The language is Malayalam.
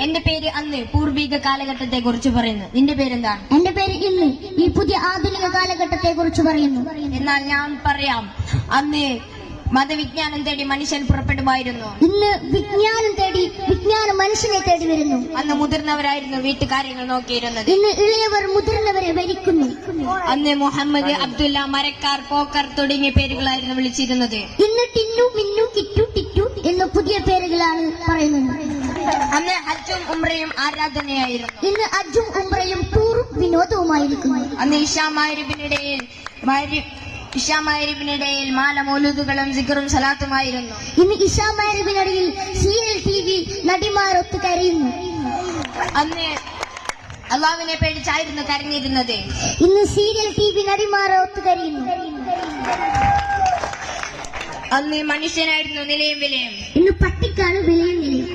എന്റെ പേര് അന്ന് പൂർവിക കാലഘട്ടത്തെ കുറിച്ച് പറയുന്നു. നിന്റെ പേരെന്താണ്? എന്റെ പേര് ഇന്ന് ഈ പുതിയ ആധുനിക കാലഘട്ടത്തെ കുറിച്ച് പറയുന്നു. എന്നാൽ ഞാൻ പറയാം, അന്ന് മതവിജ്ഞാനം തേടി മനുഷ്യൻ പുറപ്പെടുമായിരുന്നു. ഇന്ന് വിജ്ഞാനം തേടി വിജ്ഞാനം മനുഷ്യനെ തേടി വരുന്നു. അന്ന് മുതിർന്നവരായിരുന്നു വീട്ടുകാര്യങ്ങൾ നോക്കിയിരുന്നത്. ഇന്ന് ഇളയവർ മുതിർന്നവരെ ഭരിക്കുന്നു. അന്ന് മുഹമ്മദ്, അബ്ദുല്ല, മരക്കാർ, പോക്കർ തുടങ്ങിയ പേരുകളായിരുന്നു വിളിച്ചിരുന്നത്. ഇന്ന് ടിന്നു, മിന്നു, കിറ്റു, ടിറ്റു എന്ന പുതിയ പേരുകളാണ് പറയുന്നത്. അന്ന് ഹജ്ജും ഉംറയും ആരാധനയായിരുന്നു. ഇന്ന് ഹജ്ജും ഉംറയും ടൂറും വിനോദവുമായിരിക്കുന്നു. അന്ന് ഇഷാമാരിബിനിടയിൽ മാല മൗലൂദുകളും സിക്റും സലാത്തുമായിരുന്നു. ഇന്ന് ഇഷാമാരിബിനിടയിൽ സീരിയൽ TV നടിമാർ ഒത്തു കരയുന്നു. അന്ന് അള്ളാഹുവിനെ പേടിച്ചായിരുന്നു കരഞ്ഞിരുന്നത്. ഇന്ന് സീരിയൽ TV നടിമാർ ഒത്തു കരയുന്നു. അന്ന് മനുഷ്യനായിരുന്നു നിലയും വിലയും. ഇന്ന് പട്ടിക്കാണ് വിലയും വിലയും.